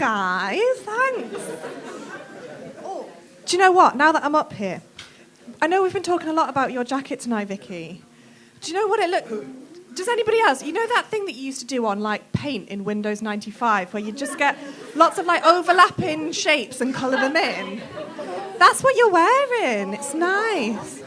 guys. Thanks. Oh, do you know what? Now that I'm up here, I know we've been talking a lot about your jacket tonight, Vicky. Do you know what it looked... Does anybody else? You know that thing that you used to do on, like, Paint in Windows 95, where you just get lots of, like, overlapping shapes and colour them in? That's what you're wearing. It's nice.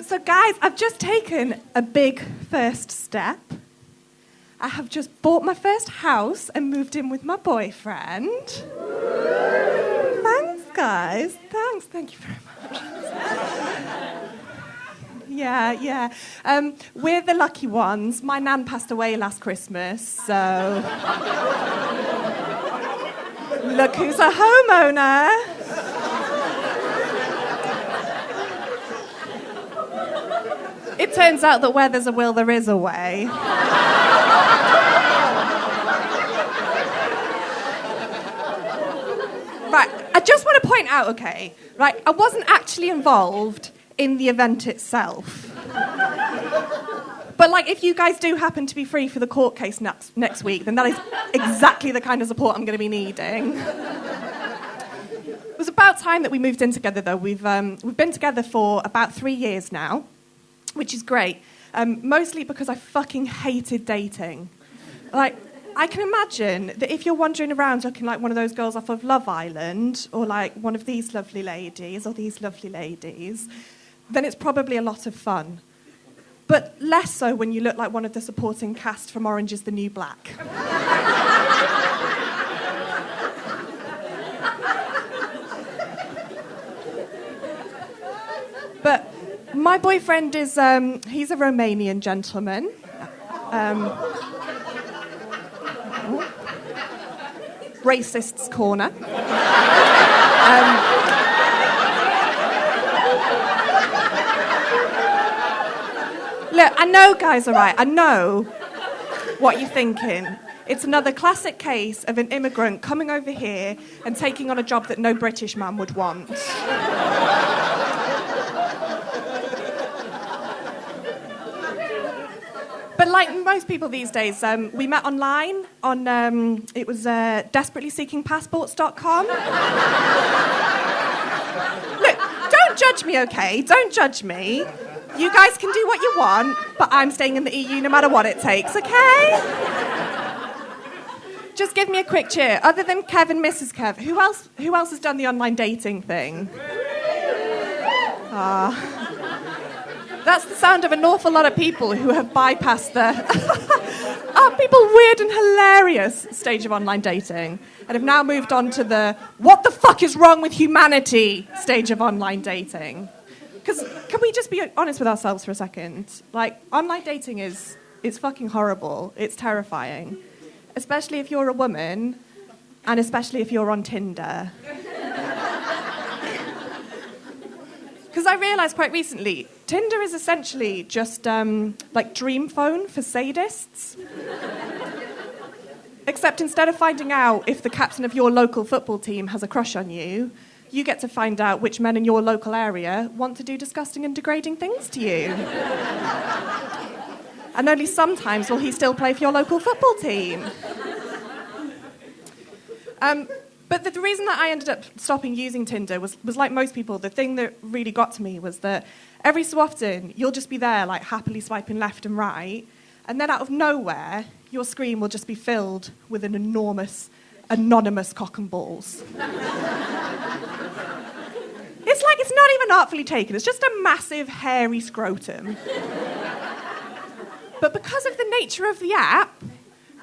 So, guys, I've just taken a big first step. I have just bought my first house and moved in with my boyfriend. Thanks, guys. Thanks. Thank you very much. Yeah. We're the lucky ones. My nan passed away last Christmas, so... Look who's a homeowner. It turns out that where there's a will, there is a way. Right, I just want to point out, okay, right, I wasn't actually involved in the event itself. But, like, if you guys do happen to be free for the court case next week, then that is exactly the kind of support I'm going to be needing. It was about time that we moved in together, though. We've been together for about 3 years now, which is great, mostly because I fucking hated dating. Like, I can imagine that if you're wandering around looking like one of those girls off of Love Island, or like one of these lovely ladies, or these lovely ladies, then it's probably a lot of fun. But less so when you look like one of the supporting cast from Orange is the New Black. But my boyfriend is, he's a Romanian gentleman. Racist's corner. Look, I know, guys, all right, I know what you're thinking. It's another classic case of an immigrant coming over here and taking on a job that no British man would want. But like most people these days, we met online on, it was desperatelyseekingpassports.com. Look, don't judge me, okay? Don't judge me. You guys can do what you want, but I'm staying in the EU no matter what it takes, okay? Just give me a quick cheer. Other than Kev and Mrs. Kev, who else has done the online dating thing? That's the sound of an awful lot of people who have bypassed the people weird and hilarious stage of online dating and have now moved on to the what the fuck is wrong with humanity stage of online dating. Because can we just be honest with ourselves for a second? Like, online dating it's fucking horrible. It's terrifying. Especially if you're a woman and especially if you're on Tinder. Because I realised quite recently, Tinder is essentially just like Dream Phone for sadists. Except instead of finding out if the captain of your local football team has a crush on you, you get to find out which men in your local area want to do disgusting and degrading things to you. And only sometimes will he still play for your local football team. But the reason that I ended up stopping using Tinder was like most people, the thing that really got to me was that every so often you'll just be there like happily swiping left and right, and then out of nowhere your screen will just be filled with an enormous, anonymous cock and balls. It's like it's not even artfully taken, it's just a massive hairy scrotum. But because of the nature of the app,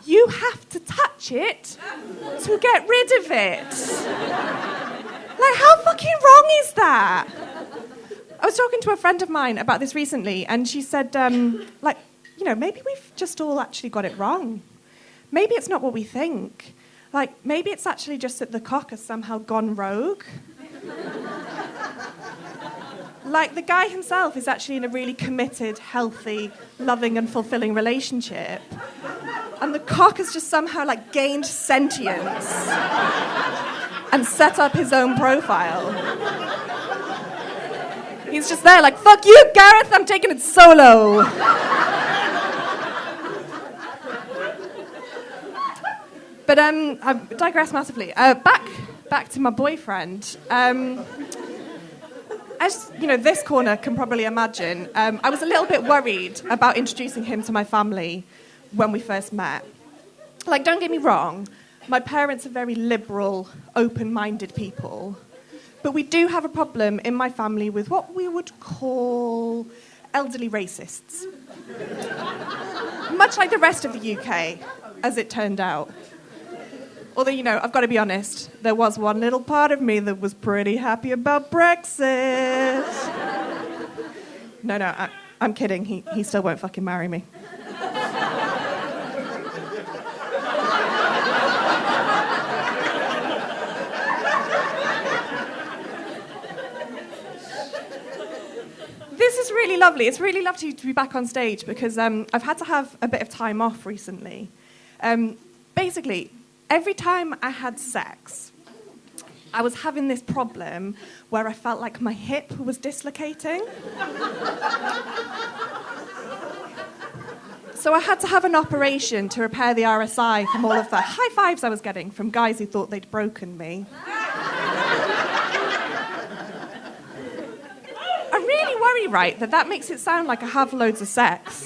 you have to touch it to get rid of it. Like, how fucking wrong is that? I was talking to a friend of mine about this recently, and she said, maybe we've just all actually got it wrong. Maybe it's not what we think. Like, maybe it's actually just that the cock has somehow gone rogue. Like, the guy himself is actually in a really committed, healthy, loving and fulfilling relationship. And the cock has just somehow, like, gained sentience and set up his own profile. He's just there like, fuck you, Gareth, I'm taking it solo. But I digress massively. Back to my boyfriend. As you know, this corner can probably imagine, I was a little bit worried about introducing him to my family when we first met. Like, don't get me wrong, my parents are very liberal, open-minded people, but we do have a problem in my family with what we would call elderly racists. Much like the rest of the UK, as it turned out. Although, you know, I've got to be honest, there was one little part of me that was pretty happy about Brexit. No, I'm kidding. He still won't fucking marry me. This is really lovely. It's really lovely to be back on stage because I've had to have a bit of time off recently. Basically, every time I had sex, I was having this problem where I felt like my hip was dislocating. So I had to have an operation to repair the RSI from all of the high fives I was getting from guys who thought they'd broken me. I really worry, right, that makes it sound like I have loads of sex.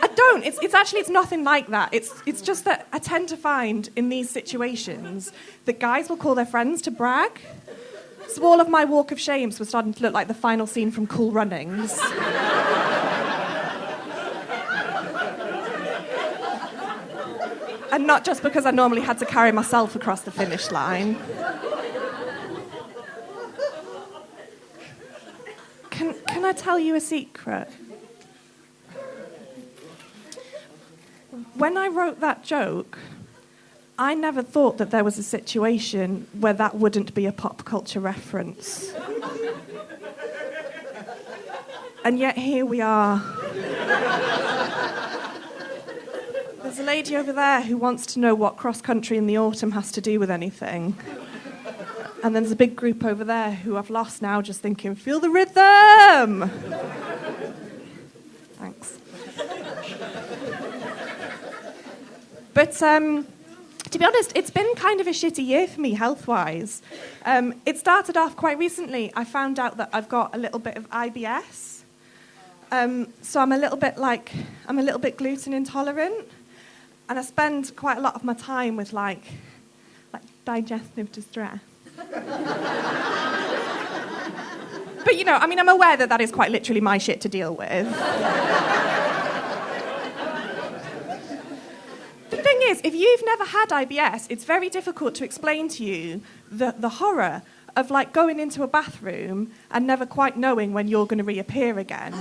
I don't. It's nothing like that. It's just that I tend to find in these situations that guys will call their friends to brag. So all of my walk of shames were starting to look like the final scene from Cool Runnings. And not just because I normally had to carry myself across the finish line. Can I tell you a secret? When I wrote that joke, I never thought that there was a situation where that wouldn't be a pop culture reference. And yet here we are. There's a lady over there who wants to know what cross-country in the autumn has to do with anything. And then there's a big group over there who I've lost now just thinking, feel the rhythm! Thanks. But to be honest, it's been kind of a shitty year for me health-wise. It started off quite recently. I found out that I've got a little bit of IBS. So I'm a little bit gluten intolerant. And I spend quite a lot of my time with like digestive distress. But, you know, I mean, I'm aware that is quite literally my shit to deal with. The thing is, if you've never had IBS, it's very difficult to explain to you the horror of, like, going into a bathroom and never quite knowing when you're going to reappear again.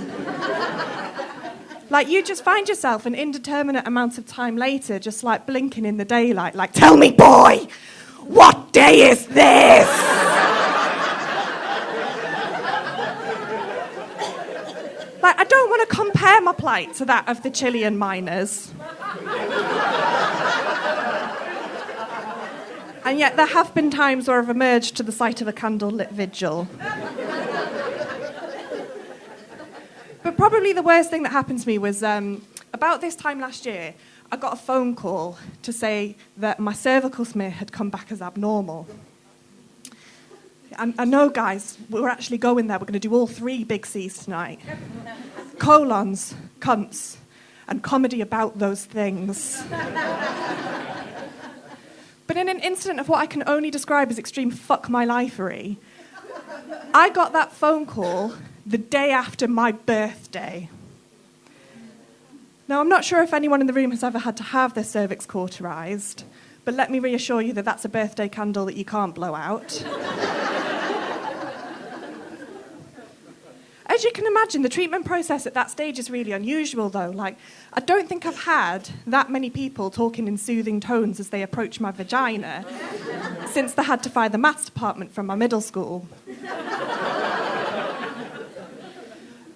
Like, you just find yourself an indeterminate amount of time later just, like, blinking in the daylight, like, tell me, boy, what day is this? Like, I don't want to compare my plight to that of the Chilean miners. And yet there have been times where I've emerged to the sight of a candle-lit vigil. But probably the worst thing that happened to me was about this time last year, I got a phone call to say that my cervical smear had come back as abnormal. I know, guys, we're actually going there. We're going to do all 3 big C's tonight. Colons, cunts, and comedy about those things. But in an incident of what I can only describe as extreme fuck-my-lifery, I got that phone call the day after my birthday. Now, I'm not sure if anyone in the room has ever had to have their cervix cauterised, but let me reassure you that that's a birthday candle that you can't blow out. As you can imagine, the treatment process at that stage is really unusual, though. Like, I don't think I've had that many people talking in soothing tones as they approach my vagina since they had to fire the maths department from my middle school.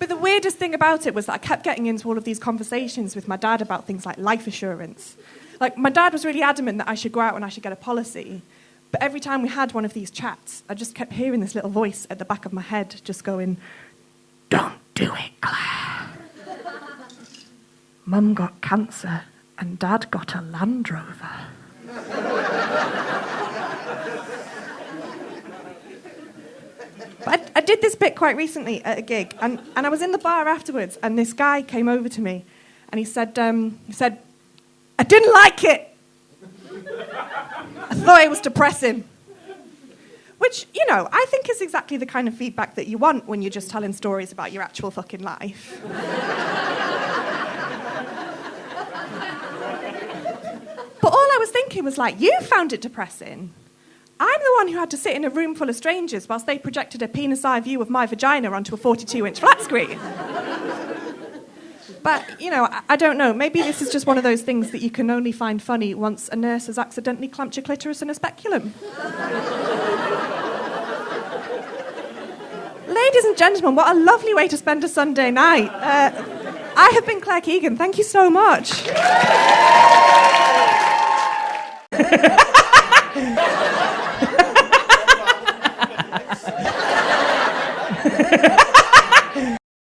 But the weirdest thing about it was that I kept getting into all of these conversations with my dad about things like life assurance. Like, my dad was really adamant that I should go out and I should get a policy. But every time we had one of these chats, I just kept hearing this little voice at the back of my head just going, "Don't do it, Claire. Mum got cancer and Dad got a Land Rover." But I did this bit quite recently at a gig, and I was in the bar afterwards, and this guy came over to me, and he said, I didn't like it. I thought it was depressing. Which, you know, I think is exactly the kind of feedback that you want when you're just telling stories about your actual fucking life. But all I was thinking was like, you found it depressing. I'm the one who had to sit in a room full of strangers whilst they projected a penis-eye view of my vagina onto a 42-inch flat screen. But, you know, I don't know. Maybe this is just one of those things that you can only find funny once a nurse has accidentally clamped your clitoris in a speculum. Ladies and gentlemen, what a lovely way to spend a Sunday night. I have been Claire Keegan. Thank you so much.